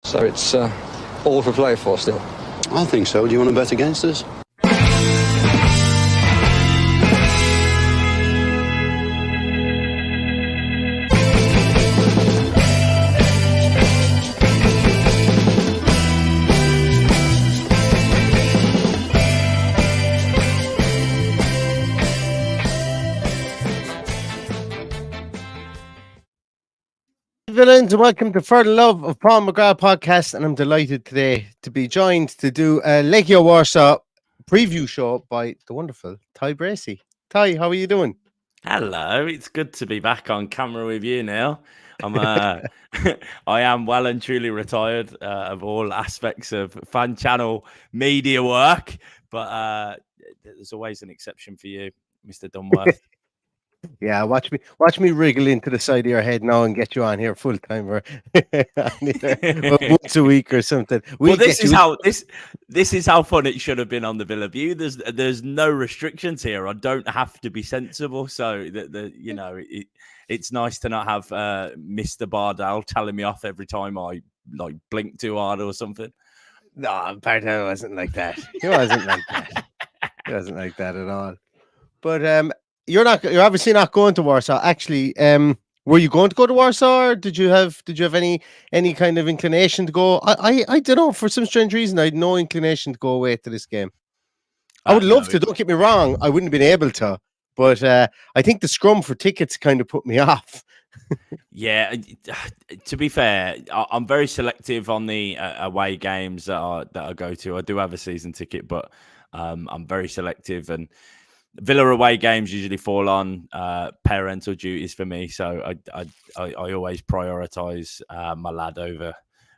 So it's all to play for still. I think so. Do you want to bet against us? Villains, and welcome to For the Love of Paul McGrath podcast, and I'm delighted today to be joined to do a LEGIA Warsaw preview show by the wonderful Ty Bracey. Ty, how are you doing? Hello, it's good to be back on camera with you now. I am well and truly retired of all aspects of fan channel media work, but there's always an exception for you, Mr. Dunworth. Yeah, watch me wriggle into the side of your head now and get you on here full time or once a week or something. This is how fun it should have been on the Villa View. There's no restrictions here. I don't have to be sensible, so it's nice to not have Mr. Bardell telling me off every time I blink too hard or something. No, Bardell wasn't like that. He wasn't like that. He wasn't like that at all. But You're obviously not going to Warsaw. Actually, were you going to go to Warsaw, or did you have any kind of inclination to go? I don't know, for some strange reason I had no inclination to go away to this game. I would love to, don't get me wrong, I wouldn't have been able to, but I think the scrum for tickets kind of put me off. Yeah, to be fair, I'm very selective on the away games that I go to. I do have a season ticket, but I'm very selective, and Villa away games usually fall on parental duties for me, so I always prioritise my lad over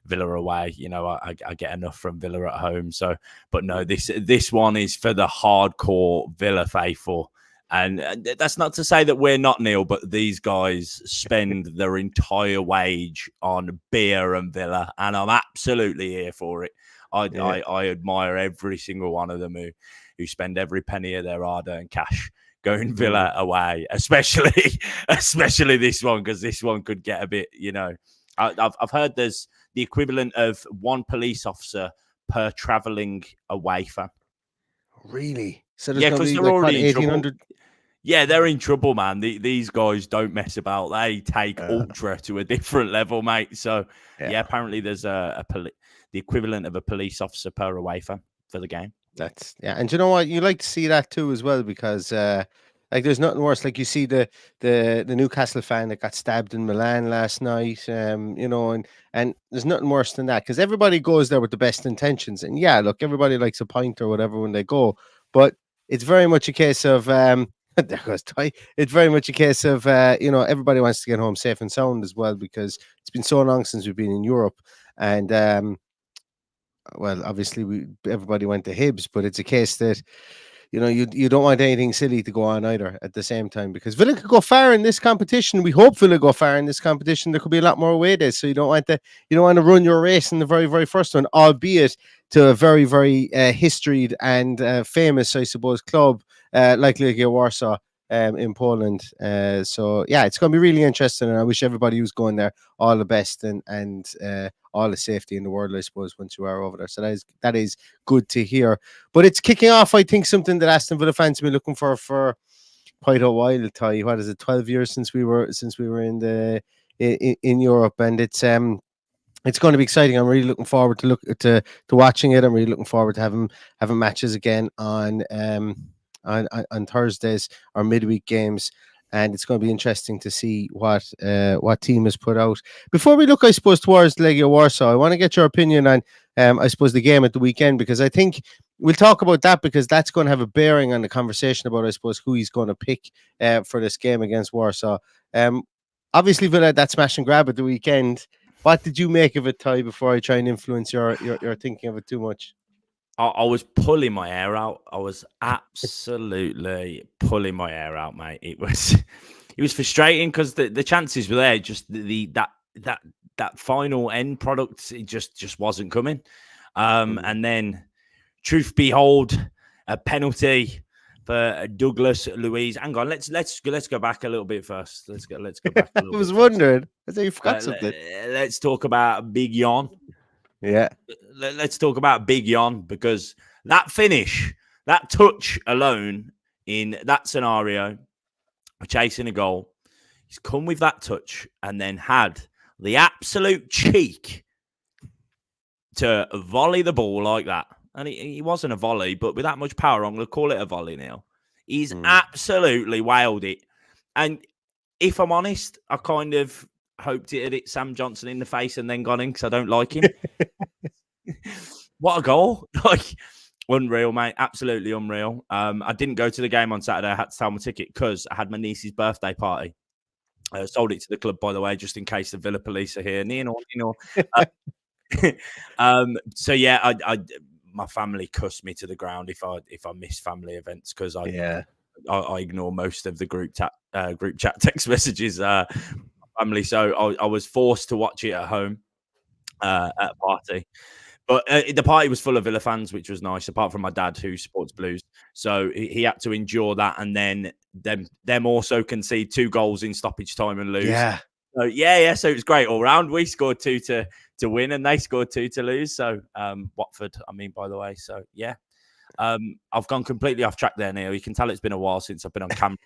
Villa away. You know, I get enough from Villa at home. So, but no, this one is for the hardcore Villa faithful, and that's not to say that we're not, Neil, but these guys spend their entire wage on beer and Villa, and I'm absolutely here for it. I admire every single one of them who spend every penny of their hard-earned cash going Villa away, especially this one, because this one could get a bit, I've heard there's the equivalent of one police officer per travelling away fan. Really? So yeah, because they're already in trouble. Yeah, they're in trouble, man. These guys don't mess about. They take ultra to a different level, mate. So, yeah apparently there's the equivalent of a police officer per away fan for the game. And you know what, you like to see that too as well, because there's nothing worse. Like, you see the Newcastle fan that got stabbed in Milan last night, and there's nothing worse than that, because everybody goes there with the best intentions, and look, everybody likes a pint or whatever when they go, but it's very much a case of there goes Ty. It's very much a case of everybody wants to get home safe and sound as well, because it's been so long since we've been in Europe, and well, obviously everybody went to Hibs, but it's a case that you don't want anything silly to go on either at the same time, because Villa could go far in this competition. We hope Villa go far in this competition. There could be a lot more away days, so you don't want to run your race in the very, very first one, albeit to a very, very historied and famous, I suppose, club like Legia Warsaw in Poland. So it's going to be really interesting, and I wish everybody who's going there all the best and all the safety in the world, I suppose, once you are over there. So that is good to hear. But it's kicking off, I think, something that Aston Villa fans have been looking for quite a while. Ty, what is it, 12 years since we were in Europe, and it's going to be exciting. I'm really looking forward to watching it. I'm really looking forward to having matches again on Thursdays, or midweek games, and it's going to be interesting to see what team is put out. Before we look, I suppose, towards Legia Warsaw, I want to get your opinion on I suppose the game at the weekend, because I think we'll talk about that, because that's going to have a bearing on the conversation about, I suppose, who he's going to pick for this game against Warsaw. Obviously Villa had that smash and grab at the weekend. What did you make of it, Ty, before I try and influence your thinking of it too much? I was pulling my hair out. I was absolutely pulling my hair out, mate. It was frustrating, because the chances were there. Just that final end product, it just wasn't coming. And then, truth behold, a penalty for Douglas Luiz. Hang on, let's go back a little bit first. Let's go back. I was wondering. I thought you forgot something. Let's talk about Big Jan. Yeah. Let's talk about Big Jon, because that finish, that touch alone in that scenario, chasing a goal, he's come with that touch and then had the absolute cheek to volley the ball like that. And he wasn't a volley, but with that much power, I'm going to call it a volley now. He's absolutely wailed it. And if I'm honest, I kind of hoped it had hit Sam Johnson in the face and then gone in because I don't like him. What a goal. Like, unreal, mate. Absolutely unreal. I didn't go to the game on Saturday. I had to sell my ticket because I had my niece's birthday party. I sold it to the club, by the way, just in case the Villa police are here. So yeah, my family cussed me to the ground if I miss family events, because I ignore most of the group chat text messages. Family, so I was forced to watch it at home at a party. But the party was full of Villa fans, which was nice, apart from my dad, who supports Blues. So he had to endure that, and then them also concede 2 goals in stoppage time and lose. Yeah. So yeah. So it was great all round. We scored 2 to win, and they scored 2 to lose. So Watford, I mean, by the way. So yeah, I've gone completely off track there, Neil. You can tell it's been a while since I've been on camera.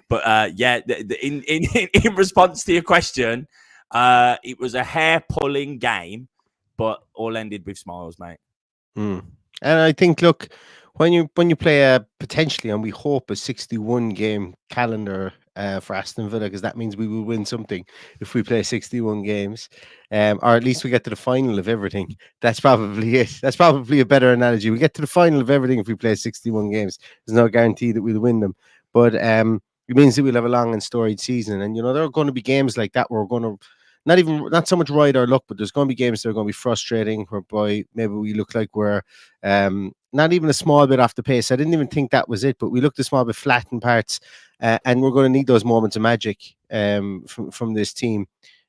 But yeah, in response to your question, it was a hair-pulling game, but all ended with smiles, mate. And I think, look, when you play a potentially, and we hope, a 61 game calendar for Aston Villa, because that means we will win something if we play 61 games, or at least we get to the final of everything. That's probably it. That's probably a better analogy. We get to the final of everything if we play 61 games. There's no guarantee that we'll win them, but it means that we'll have a long and storied season. And there are going to be games like that where we're going to not so much ride our luck, but there's going to be games that are going to be frustrating, whereby maybe we look like we're not even a small bit off the pace. I didn't even think that was it, but we looked a small bit flat in parts, and we're going to need those moments of magic from this team.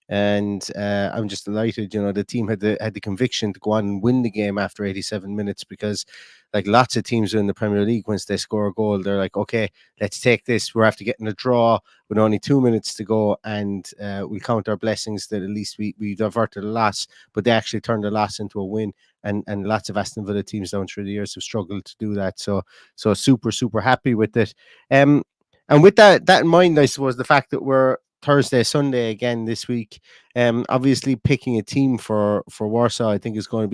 And I'm just delighted, the team had the conviction to go on and win the game after 87 minutes, because like lots of teams in the Premier League, once they score a goal, they're like, okay, let's take this. We're after getting a draw with only 2 minutes to go, and we count our blessings that at least we diverted a loss, but they actually turned a loss into a win. And lots of Aston Villa teams down through the years have struggled to do that. So super, super happy with it. And with that in mind, I suppose the fact that we're Thursday, Sunday again this week, obviously picking a team for Warsaw, I think it's going to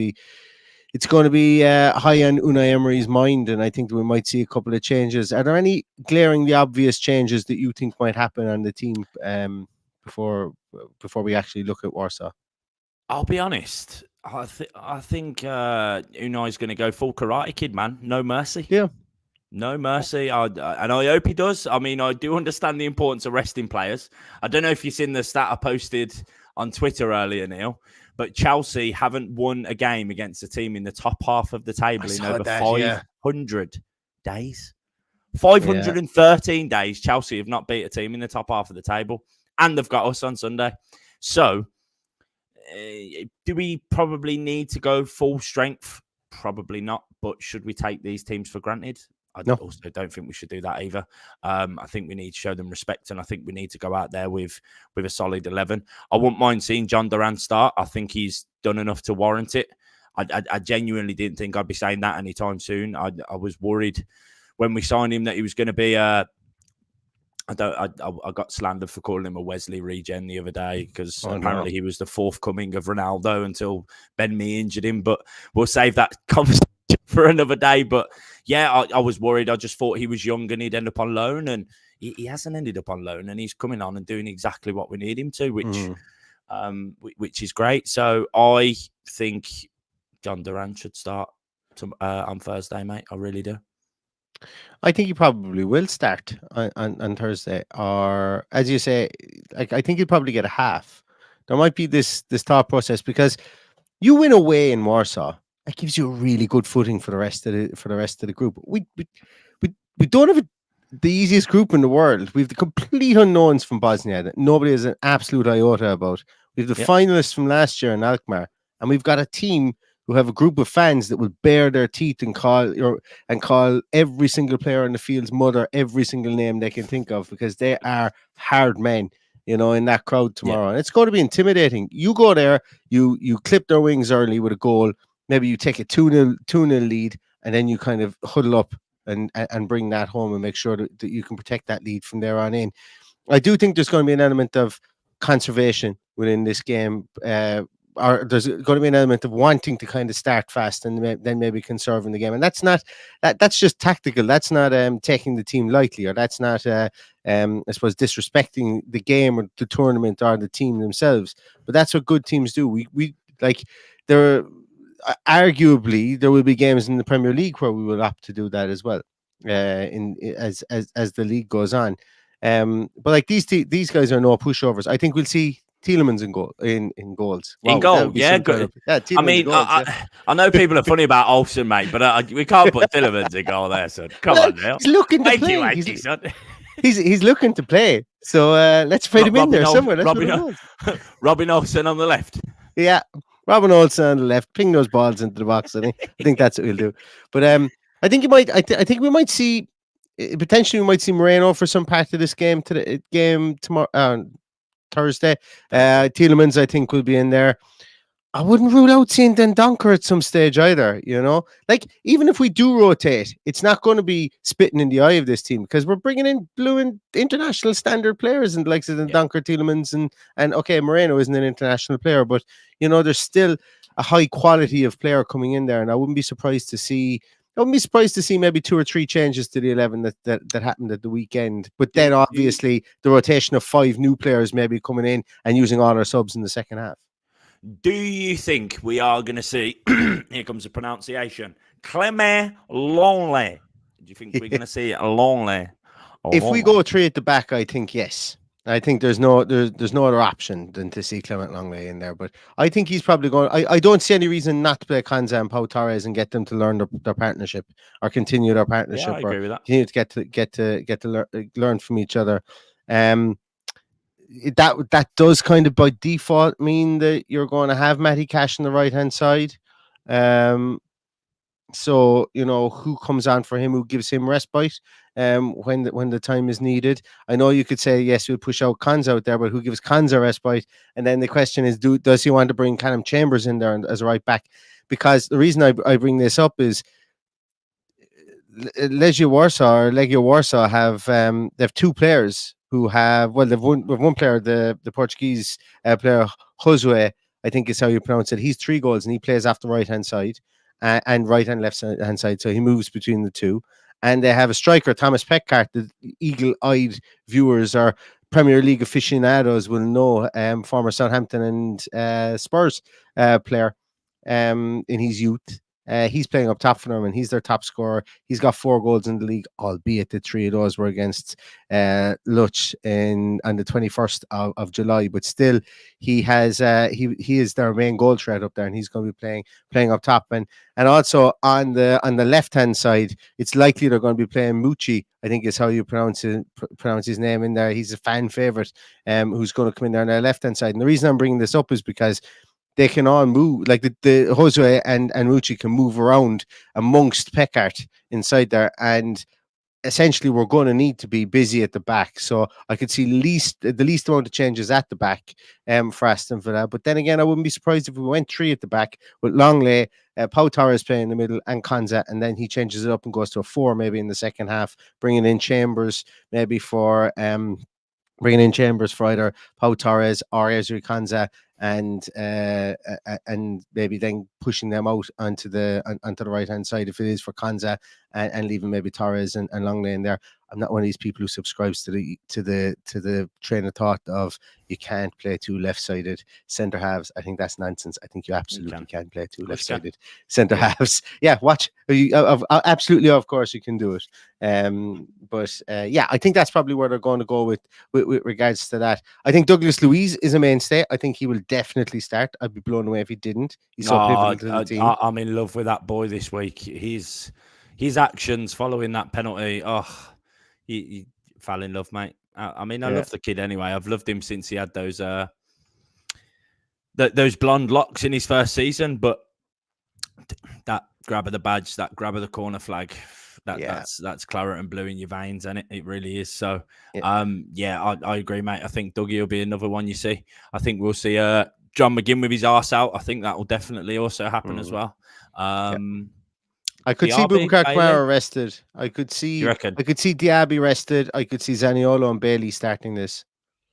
be high on Unai Emery's mind, and I think that we might see a couple of changes. Are there any glaringly obvious changes that you think might happen on the team before we actually look at Warsaw? I'll be honest. I think Unai's going to go full Karate Kid, man. No mercy. Yeah. No mercy. And I hope he does. I mean, I do understand the importance of resting players. I don't know if you've seen the stat I posted on Twitter earlier, Neil, but Chelsea haven't won a game against a team in the top half of the table in over 500 days. 513 days, Chelsea have not beat a team in the top half of the table, and they've got us on Sunday. So, do we probably need to go full strength? Probably not. But should we take these teams for granted? I also don't think we should do that either. I think we need to show them respect, and I think we need to go out there with a solid 11. I wouldn't mind seeing John Duran start. I think he's done enough to warrant it. I genuinely didn't think I'd be saying that anytime soon. I was worried when we signed him that he was going to be I got slandered for calling him a Wesley regen the other day, because apparently he was the forthcoming of Ronaldo until Ben Mee injured him. But we'll save that conversation for another day. But yeah, I was worried. I just thought he was young and he'd end up on loan, and he hasn't ended up on loan, and he's coming on and doing exactly what we need him to, which is great. So I think John Duran should start on Thursday, mate. I really do. I think he probably will start on Thursday, or as you say, I think he'll probably get a half. There might be this thought process, because you win away in Warsaw, that gives you a really good footing for the rest of the group. We don't have the easiest group in the world. We have the complete unknowns from Bosnia that nobody has an absolute iota about. We have the finalists from last year in Alkmaar, and we've got a team who have a group of fans that will bare their teeth and call every single player on the field's mother every single name they can think of, because they are hard men. in that crowd tomorrow. And it's going to be intimidating. You go there, you clip their wings early with a goal. Maybe you take a 2-0 lead, and then you kind of huddle up and bring that home and make sure that you can protect that lead from there on in. I do think there's going to be an element of conservation within this game. Or there's going to be an element of wanting to kind of start fast and then maybe conserving the game, and that's just tactical. That's not taking the team lightly, or that's not I suppose disrespecting the game or the tournament or the team themselves. But that's what good teams do. We like there. Arguably, there will be games in the Premier League where we will opt to do that as well. As the league goes on, but like these guys are no pushovers. I think we'll see Tielemans in goals. Wow, in goal, yeah, good. I mean, goals, I know people are funny about Olsen, mate, but we can't put Tielemans in goal there, son. Come on now. He's looking to play. He's looking to play. So let's fit him in there somewhere. Robin Olsen on the left. Yeah, Robin Olsen on the left. Ping those balls into the box. I think that's what we'll do. But I think you might. I think we might see potentially. We might see Moreno for some part of this game tomorrow. Thursday. Tielemans, I think, will be in there. I wouldn't rule out seeing Dendoncker at some stage either, Like, even if we do rotate, it's not going to be spitting in the eye of this team, because we're bringing in blue and international standard players and like Dendoncker, Tielemans, and okay, Moreno isn't an international player, but, there's still a high quality of player coming in there, and I wouldn't be surprised to see maybe 2 or 3 changes to the 11 that happened at the weekend. But then obviously the rotation of 5 new players maybe coming in and using all our subs in the second half. Do you think we are going to see, here comes the pronunciation, Clement Longley? Do you think we're going to see Longley? If we go 3 at the back, I think yes. I think there's no other option than to see Clement Longley in there. But I think he's probably going. I don't see any reason not to play Konsa and Pau Torres and get them to learn their partnership or continue their partnership. Yeah, I agree with that. Continue to get to learn from each other. That does kind of by default mean that you're going to have Matty Cash on the right hand side. So who comes on for him, who gives him respite when the time is needed. I know you could say yes, we'll push out Konsa out there, but who gives Konsa respite? And then the question is, does he want to bring Callum Chambers in there as a right back? Because the reason I bring this up is LEGIA Warsaw have they have 2 players who have they've one player, the Portuguese player Josue, I think is how you pronounce it. He's 3 goals and he plays off the right hand side. And right and left hand side, so he moves between the 2. And they have a striker, Thomas Peckart. The eagle-eyed viewers or Premier League aficionados will know, former Southampton and Spurs player in his youth. He's playing up top for them, and he's their top scorer. He's got 4 goals in the league, albeit the 3 of those were against Luch on the 21st of July. But still, he has he is their main goal threat up there, and he's going to be playing up top. And also on the left hand side, it's likely they're going to be playing Mucci, I think is how you pronounce his name in there. He's a fan favorite, who's going to come in there on their left hand side. And the reason I'm bringing this up is because they can all move, like the Josue and Rucci can move around amongst Peckart inside there, and essentially we're going to need to be busy at the back. So I could see the least amount of changes at the back for Aston Villa. But then again, I wouldn't be surprised if we went 3 at the back with Longley, Pau Torres playing in the middle, and Konsa, and then he changes it up and goes to a 4 maybe in the second half, bringing in Chambers maybe for either Pau Torres or Ezri Konsa, and maybe then pushing them out onto the right hand side if it is for Konsa, and leaving maybe Torres and Longley in there. I'm not one of these people who subscribes to the train of thought of you can't play 2 left-sided centre halves. I think that's nonsense. I think you absolutely can play 2 left-sided centre halves. Yeah, watch. Absolutely, of course, you can do it. But I think that's probably where they're going to go with regards to that. I think Douglas Luiz is a mainstay. I think he will definitely start. I'd be blown away if he didn't. He's so pivotal to the team. I'm in love with that boy this week. His actions following that penalty. He fell in love, mate. I love the kid anyway. I've loved him since he had those blonde locks in his first season. But that grab of the badge, that grab of the corner flag, that's claret and blue in your veins, and it really is. So, Yeah. I agree, mate. I think Dougie will be another one you see. I think we'll see John McGinn with his arse out. I think that will definitely also happen as well. I could see Diaby, Boubacar Bailey? Kamara rested. I could You see reckon? Diaby rested. I could see Zaniolo and Bailey starting this.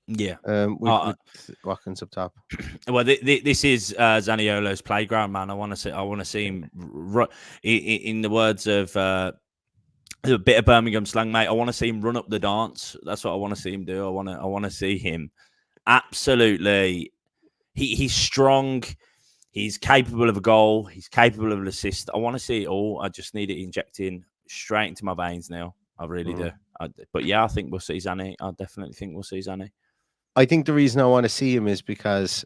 Yeah. With Watkins up top. Well, this is Zaniolo's playground, man. I want to see him. In the words of a bit of Birmingham slang, mate, I want to see him run up the dance. That's what I want to see him do. I want to see him absolutely. He's strong. He's capable of a goal. He's capable of an assist. I want to see it all. I just need it injecting straight into my veins now. I really do. But yeah, I think we'll see Zani. I definitely think we'll see Zani. I think the reason I want to see him is because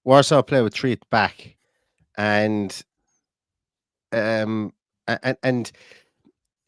Warsaw play with 3 at the back, and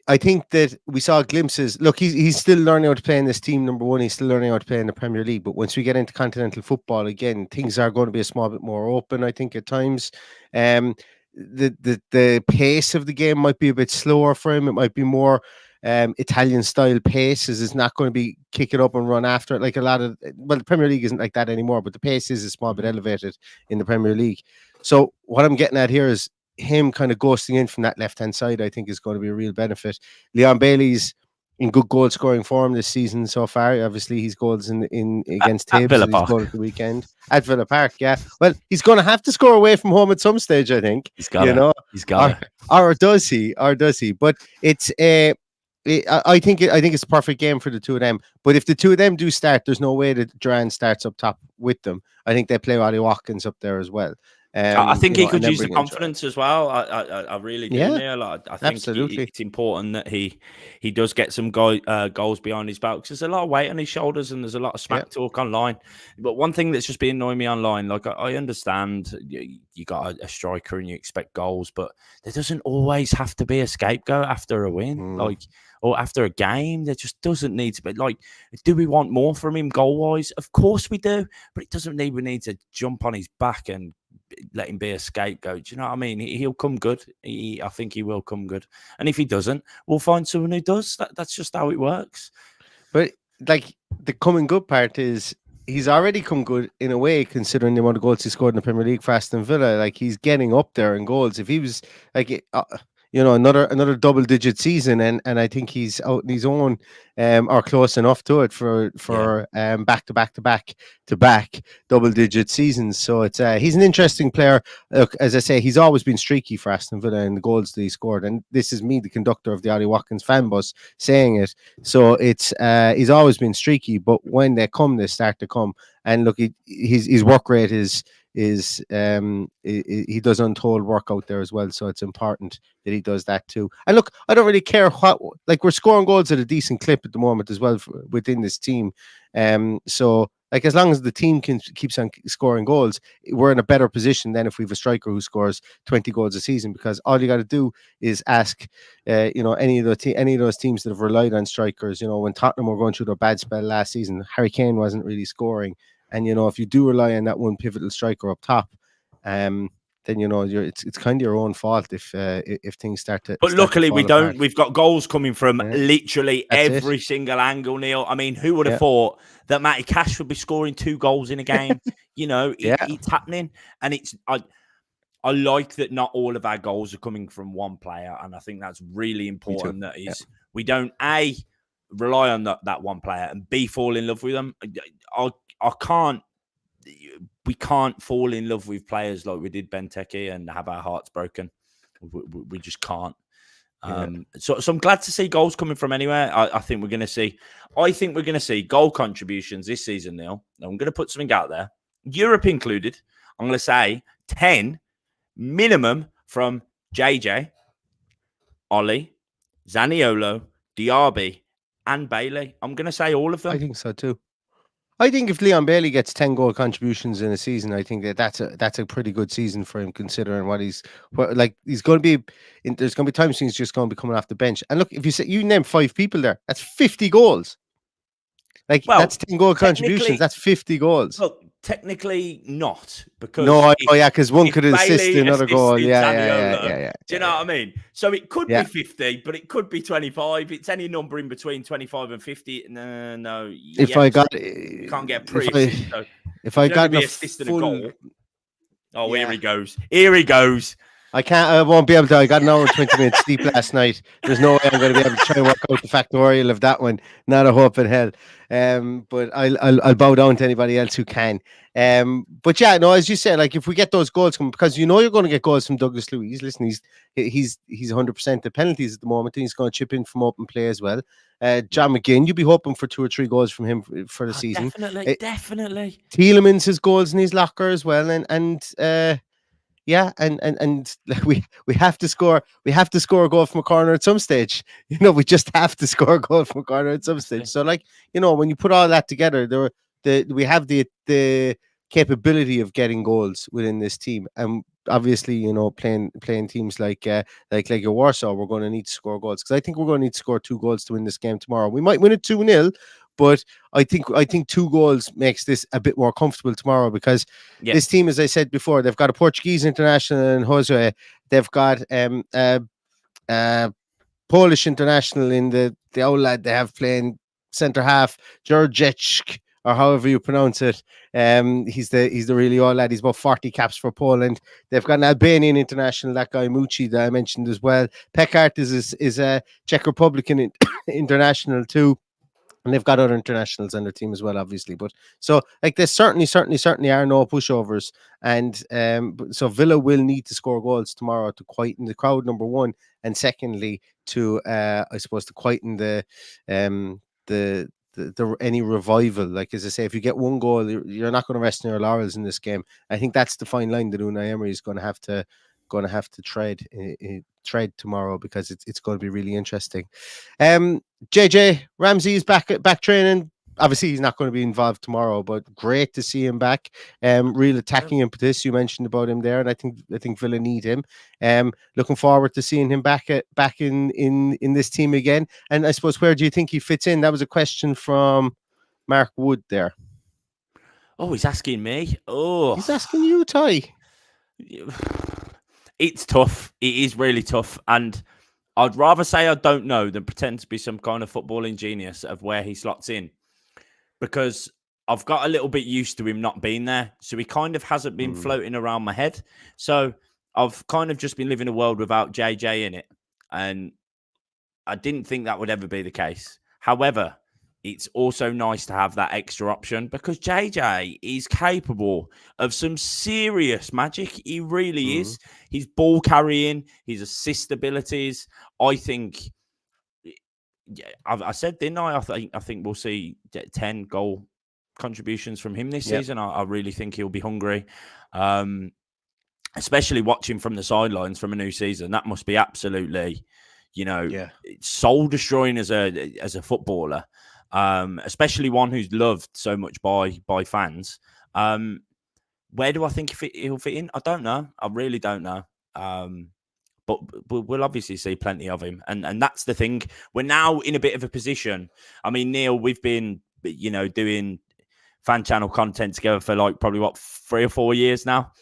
I think that we saw glimpses. Look, he's still learning how to play in this team. Number one, he's still learning how to play in the Premier League. But once we get into continental football again, things are going to be a small bit more open, I think, at times. The pace of the game might be a bit slower for him. It might be more Italian style pace. It's not going to be kick it up and run after it like a lot of. Well, the Premier League isn't like that anymore, but the pace is a small bit elevated in the Premier League. So what I'm getting at here is him kind of ghosting in from that left-hand side, I think, is going to be a real benefit. Leon Bailey's in good goal scoring form this season so far. Obviously, he's goals in against Hibs Villa and Park. he's goal at the weekend at Villa Park. Yeah, well, he's going to have to score away from home at some stage, I think. He's got He's got it. Or does he? But it's I think it's a perfect game for the two of them. But if the two of them do start, there's no way that Duran starts up top with them. I think they play Ollie Watkins up there as well. I think he could use the confidence as well. I really do, Neil. I think it's important that he does get some goals behind his back, because there's a lot of weight on his shoulders and there's a lot of smack talk online. But one thing that's just been annoying me online, like I understand you got a striker and you expect goals, but there doesn't always have to be a scapegoat after a win, or after a game. There just doesn't need to be. Like, do we want more from him goal wise? Of course we do, but it doesn't mean we need to jump on his back and let him be a scapegoat. Do you know what I mean? He'll come good. I think he will come good. And if he doesn't, we'll find someone who does. That's just how it works. But like, the coming good part is he's already come good in a way, considering the amount of goals he scored in the Premier League for Aston Villa. Like, he's getting up there in goals. If he was like, another double-digit season, and I think he's out in his own, or close enough to it for back-to-back double-digit seasons. So it's he's an interesting player. Look, as I say, he's always been streaky for Aston Villa in the goals that he scored, and this is me, the conductor of the Ollie Watkins fan bus, saying it. So it's he's always been streaky, but when they come, they start to come. And look, his work rate is he does untold work out there as well, so it's important that he does that too. And look, I don't really care like, we're scoring goals at a decent clip at the moment as well within this team. So like, as long as the team keeps on scoring goals, we're in a better position than if we have a striker who scores 20 goals a season, because all you got to do is ask any of those teams that have relied on strikers. When Tottenham were going through their bad spell last season, Harry Kane wasn't really scoring. And if you do rely on that one pivotal striker up top, then it's kind of your own fault if things start to. But luckily, we don't. Apart. We've got goals coming from literally That's every single angle, Neil. I mean, who would have thought that Matty Cash would be scoring 2 goals in a game? It's happening, and I like that not all of our goals are coming from one player, and I think that's really important. That is, we don't rely on that one player, and fall in love with them. We can't fall in love with players like we did Benteke and have our hearts broken. We just can't. So I'm glad to see goals coming from anywhere. I think we're going to see goal contributions this season, Neil. Now, I'm going to put something out there, Europe included. I'm going to say 10 minimum from JJ, Ollie, Zaniolo, Diaby, and Bailey. I'm going to say all of them. I think so too. I think if Leon Bailey gets 10 goal contributions in a season, I think that's a pretty good season for him, considering he's going to be. There's going to be times he's just going to be coming off the bench. And look, if you name 5 people there, that's 50 goals. That's 10 goal contributions. That's 50 goals. Look, Technically not, because No, because one could assist Bailey another goal. assisted Yeah. Do you know what I mean? So it could Yeah. be 50, but it could be 25. It's any number in between 25 and 50. No. If I got, can't get pre-assist. So if I got be a assisting full, a goal. Oh, yeah. Here he goes. I won't be able to. I got an hour and 20 minutes sleep last night. There's no way I'm going to be able to try and work out the factorial of that one. Not a hope in hell. But I'll bow down to anybody else who can. But yeah, no, as you said, like if we get those goals from, because you know you're going to get goals from Douglas Luiz. Listen, he's 100% the penalties at the moment, and he's going to chip in from open play as well. John McGinn, you'd be hoping for 2 or 3 goals from him for the season. Definitely. Tielemans has goals in his locker as well, and yeah, and we have to score. We have to score a goal from a corner at some stage. You know, we just have to score a goal from a corner at some stage. So, like, you know, when you put all that together, we have the capability of getting goals within this team, and obviously, you know, playing teams like LEGIA Warsaw, we're going to need to score goals, because I think we're going to need to score 2 goals to win this game tomorrow. We might win it 2-0. But I think 2 goals makes this a bit more comfortable tomorrow, because this team, as I said before, they've got a Portuguese international in Jose. They've got Polish international in the old lad they have playing centre half, Georgiec, or however you pronounce it. He's the really old lad. He's about 40 caps for Poland. They've got an Albanian international, that guy Mucci that I mentioned as well. Pekart is a Czech Republican international too. And they've got other internationals on their team as well, obviously. But so, like, there certainly are no pushovers. And so Villa will need to score goals tomorrow to quieten the crowd, number one. And secondly, to I suppose to quieten the any revival. Like, as I say, if you get 1 goal, you're not going to rest on your laurels in this game. I think that's the fine line that Unai Emery is going to have to tread tomorrow, because it's going to be really interesting. JJ Ramsey is back training. Obviously, he's not going to be involved tomorrow, but great to see him back. Real attacking impetus. You mentioned about him there, and I think Villa need him. Looking forward to seeing him back in this team again. And I suppose, where do you think he fits in? That was a question from Mark Wood there. Oh, he's asking me. Oh, he's asking you, Ty. It's tough. It is really tough. And I'd rather say I don't know than pretend to be some kind of footballing genius of where he slots in, because I've got a little bit used to him not being there. So he kind of hasn't been floating around my head. So I've kind of just been living a world without JJ in it. And I didn't think that would ever be the case. However, it's also nice to have that extra option, because JJ is capable of some serious magic. He really is. His ball carrying, his assist abilities. I think, I said, didn't I? I think we'll see 10 goal contributions from him this season. I really think he'll be hungry. Especially watching from the sidelines from a new season. That must be absolutely, soul destroying as a footballer. Especially one who's loved so much by fans. Where do I think he'll fit in? I don't know. I really don't know. But we'll obviously see plenty of him. And that's the thing. We're now in a bit of a position. I mean, Neil, we've been, doing fan channel content together for probably 3 or 4 years now.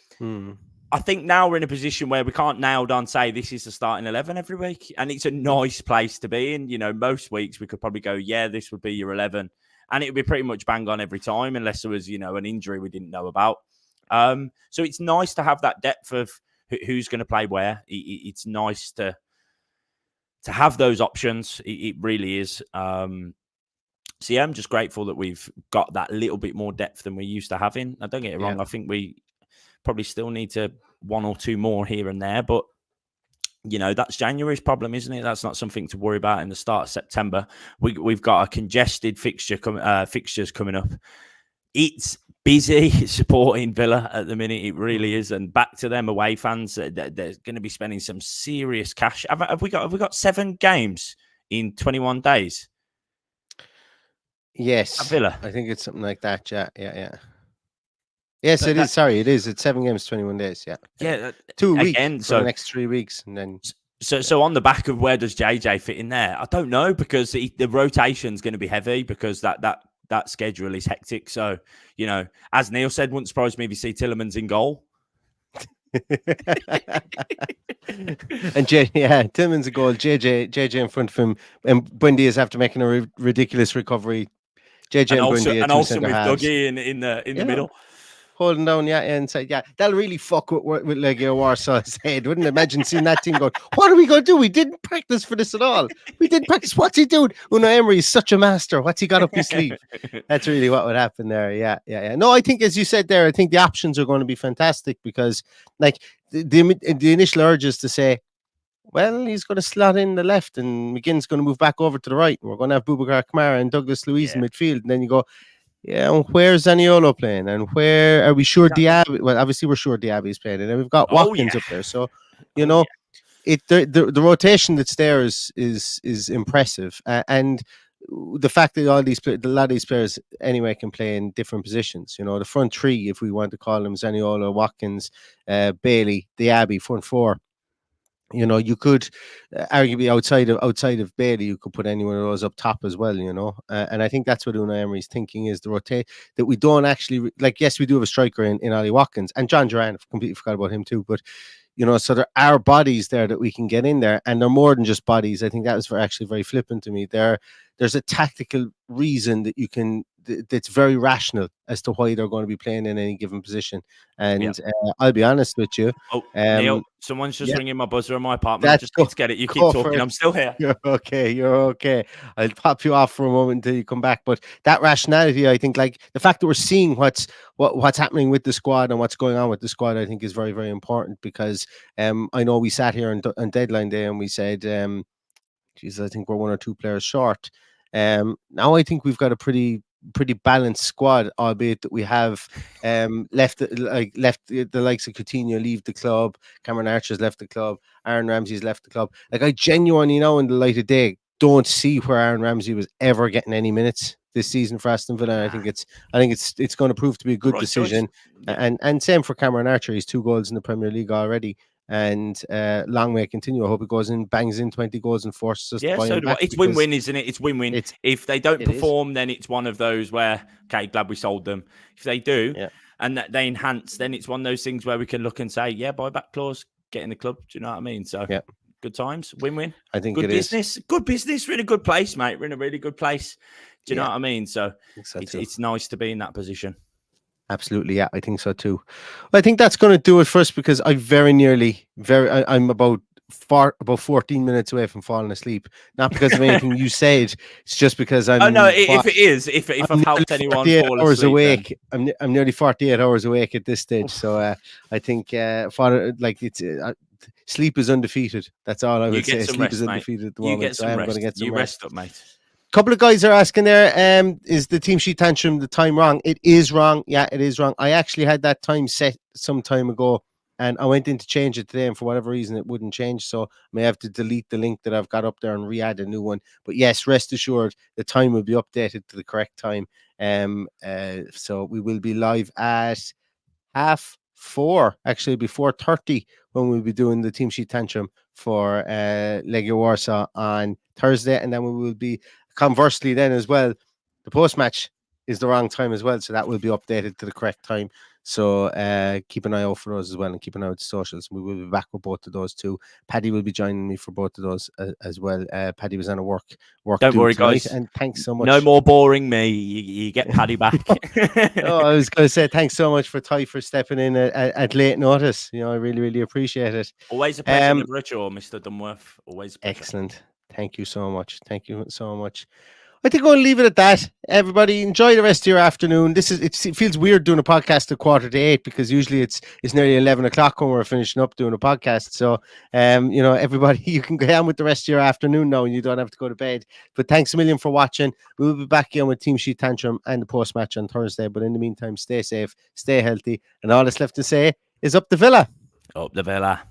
I think now we're in a position where we can't nail down say this is the starting 11 every week. And it's a nice place to be in. Most weeks we could probably go, yeah, this would be your 11. And it would be pretty much bang on every time, unless there was, an injury we didn't know about. So it's nice to have that depth of who's going to play where. It's nice to have those options. It really is. So yeah, I'm just grateful that we've got that little bit more depth than we used to having. Now, don't get it wrong. I think we probably still need to 1 or 2 more here and there, but that's January's problem, isn't it? That's not something to worry about in the start of September. We've got a congested fixtures coming up. It's busy supporting Villa at the minute. It really is. And back to them away fans, they're going to be spending some serious cash. Have we got 7 games in 21 days? Yes, at Villa. I think it's something like that. Yeah. Yes, it is. Sorry, it is. It's 7 games, 21 days. Yeah. 2 weeks again, for the next 3 weeks, and then. So on the back of where does JJ fit in there? I don't know, because the rotation's going to be heavy, because that that schedule is hectic. So, as Neil said, wouldn't surprise me if you see Tielemans in goal. And Tillman's a goal. JJ in front of him, and Buendia is after making a ridiculous recovery. JJ and Buendia, and two also centre with halves. Dougie in the middle, holding down, inside. That'll really fuck with LEGIA Warsaw's head, wouldn't it? Imagine seeing that team going, what are we going to do? We didn't practice for this at all. We didn't practice. What's he doing? Unai Emery is such a master. What's he got up his sleeve? That's really what would happen there. Yeah. No, I think, as you said there, I think the options are going to be fantastic because, like, the initial urge is to say, well, he's going to slot in the left and McGinn's going to move back over to the right. And we're going to have Boubacar Kamara and Douglas Luiz in midfield. And then you go, and where's Zaniolo playing? And where are we sure Diaby? Well, obviously we're sure Diaby is playing, and then we've got Watkins up there. So the rotation that's there is impressive, and the fact that a lot of these players anyway can play in different positions. The front three, if we want to call them, Zaniolo, Watkins, Bailey, Diaby, front four. You could arguably outside of Bailey, you could put any one of those up top as well. And I think that's what Unai Emery's thinking is the rotate that we don't actually like. Yes, we do have a striker in Ollie Watkins and John Duran. I've completely forgot about him too. But so there are bodies there that we can get in there, and they're more than just bodies. I think that was actually very flippant to me. There's a tactical reason that you can. That's very rational as to why they're going to be playing in any given position. And I'll be honest with you. Neil, someone's just ringing my buzzer in my apartment. I just need to get it. You keep talking. I'm still here. You're okay. I'll pop you off for a moment until you come back. But that rationality, I think, like the fact that we're seeing what's happening with the squad and what's going on with the squad, I think is very, very important because I know we sat here on deadline day and we said, I think we're one or two players short. Now I think we've got a pretty balanced squad, albeit that we have left the likes of Coutinho leave the club, Cameron Archer's left the club, Aaron Ramsey's left the club. Like, I genuinely now in the light of day don't see where Aaron Ramsey was ever getting any minutes this season for Aston Villa. And I think it's going to prove to be a good decision. And same for Cameron Archer. He's 2 goals in the Premier League already. And long may it continue. I hope it goes in, bangs in 20 goals and forces us to buy him back. It's win-win, isn't it? It's win-win. If they don't perform, then it's one of those where, okay, glad we sold them. If they do, and that they enhance, then it's one of those things where we can look and say, buyback clause, get in the club. Do you know what I mean? So good times, win-win. I think good it business, is. Good business. We're in a good place, mate. We're in a really good place. Do you know what I mean? So it's nice to be in that position. Absolutely, I think so too. I think that's going to do it for us because I'm I'm about 14 minutes away from falling asleep. Not because of anything you said, it's just because I'm. Oh no! If I've helped anyone fall hours asleep, awake, I'm nearly 48 hours awake at this stage. So I think sleep is undefeated. That's all I would say. Sleep is undefeated at the moment. So I'm going to get some rest. Rest up, mate. Couple of guys are asking there, is the team sheet tantrum the time wrong? It is wrong. Yeah, it is wrong. I actually had that time set some time ago and I went in to change it today and for whatever reason it wouldn't change. So I may have to delete the link that I've got up there and re-add a new one. But yes, rest assured the time will be updated to the correct time. So we will be live at 4:30, actually before 4:30 when we'll be doing the team sheet tantrum for LEGIA Warsaw on Thursday. And then we will be conversely then as well, the post-match is the wrong time as well, so that will be updated to the correct time. So keep an eye out for those as well and keep an eye out to socials. We will be back with both of those too. Paddy will be joining me for both of those as well. Paddy was on a work Don't worry, guys. And thanks so much. No more boring me. You get Paddy back. I was going to say thanks so much for Ty for stepping in at late notice. I really, really appreciate it. Always a pleasure, Mr. Dunworth. Always a pleasure. Excellent. Thank you so much. Thank you so much. I think we'll leave it at that. Everybody, enjoy the rest of your afternoon. It feels weird doing a podcast at 7:45 because usually it's nearly 11 o'clock when we're finishing up doing a podcast. So, everybody, you can go on with the rest of your afternoon now and you don't have to go to bed. But thanks a million for watching. We'll be back again with Team Sheet Tantrum and the post-match on Thursday. But in the meantime, stay safe, stay healthy. And all that's left to say is up the Villa. Up the Villa.